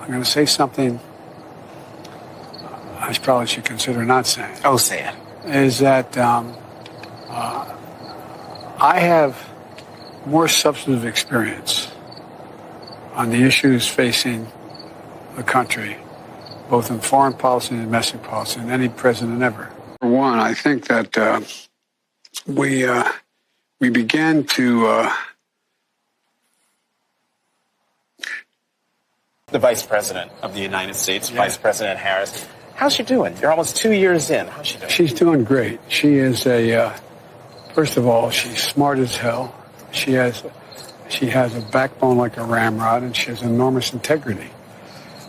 I'm going to say something I probably should consider not saying. Oh, say it. Is that I have more substantive experience on the issues facing the country, both in foreign policy and domestic policy, than any president ever. For one, I think that we began to... The Vice President of the United States, Vice President Harris. How's she doing? You're almost 2 years in. How's she doing? She's doing great. She is first of all, she's smart as hell. She has a backbone like a ramrod, and she has enormous integrity.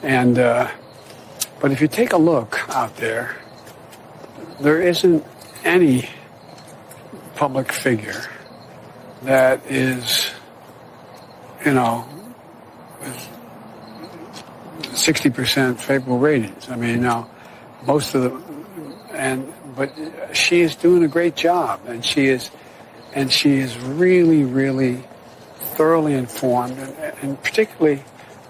And but if you take a look out there, there isn't any public figure that is, 60% favorable ratings. I mean, most of the, but she is doing a great job, and she is really, really thoroughly informed, and particularly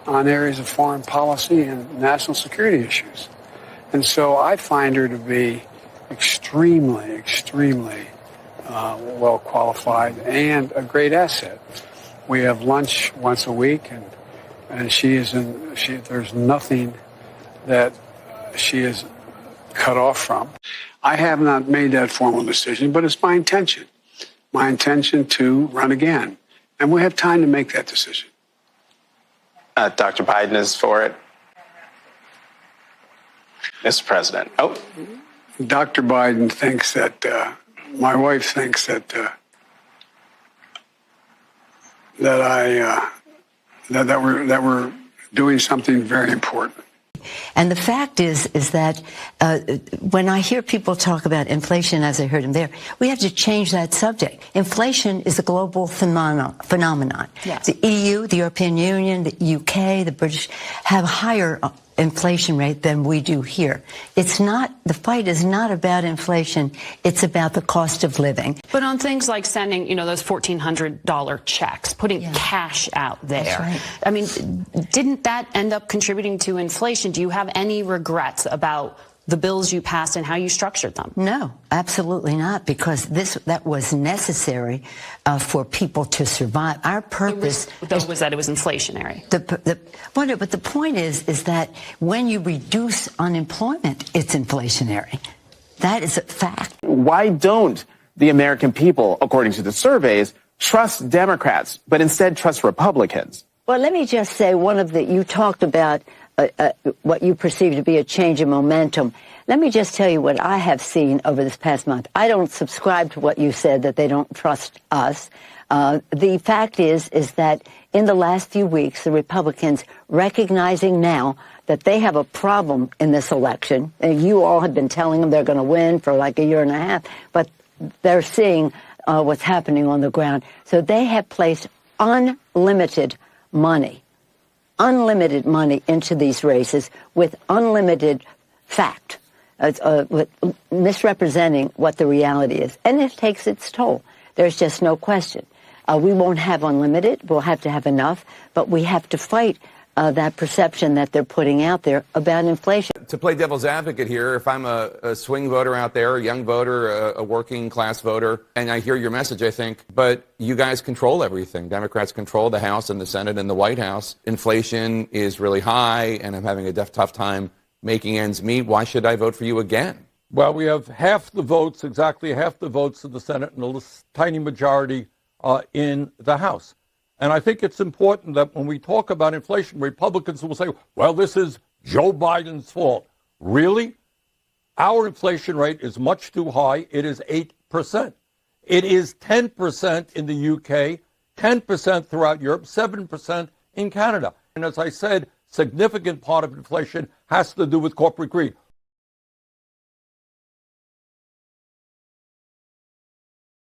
on areas of foreign policy and national security issues. And so I find her to be extremely, extremely well qualified and a great asset. We have lunch once a week, and there's nothing that she is cut off from. I have not made that formal decision, but it's my intention to run again. And we have time to make that decision. Dr. Biden is for it. Mr. President. Oh. Dr. Biden thinks that, my wife thinks that we're doing something very important. And the fact is that when I hear people talk about inflation, as I heard him there, we have to change that subject. Inflation is a global phenomenon. Yes. The EU, the European Union, the UK, the British have higher inflation rate than we do here. It's not, the fight is not about inflation, it's about the cost of living. But on things like sending, those $1,400 checks, putting cash out there. That's right. I mean, didn't that end up contributing to inflation? Do you have any regrets about the bills you passed and how you structured them? No, absolutely not, because that was necessary for people to survive. Our purpose was that it was inflationary. But the point is that when you reduce unemployment, it's inflationary. That is a fact. Why don't the American people, according to the surveys, trust Democrats, but instead trust Republicans? Well, let me just say you talked about what you perceive to be a change in momentum. Let me just tell you what I have seen over this past month. I don't subscribe to what you said, that they don't trust us. The fact is that in the last few weeks, the Republicans, recognizing now that they have a problem in this election, and you all have been telling them they're going to win for like a year and a half, but they're seeing what's happening on the ground. So they have placed unlimited money into these races with unlimited fact, misrepresenting what the reality is. And it takes its toll. There's just no question. We won't have unlimited. We'll have to have enough. But we have to fight that perception that they're putting out there about inflation. To play devil's advocate here, if I'm a swing voter out there, a young voter, a working class voter, and I hear your message, I think, but you guys control everything. Democrats control the House and the Senate and the White House. Inflation is really high, and I'm having a tough time making ends meet. Why should I vote for you again? Well, we have exactly half the votes in the Senate, and a tiny majority in the House. And I think it's important that when we talk about inflation, Republicans will say, well, this is Joe Biden's fault. Really? Our inflation rate is much too high. It is 8%. It is 10% in the UK, 10% throughout Europe, 7% in Canada. And as I said, significant part of inflation has to do with corporate greed.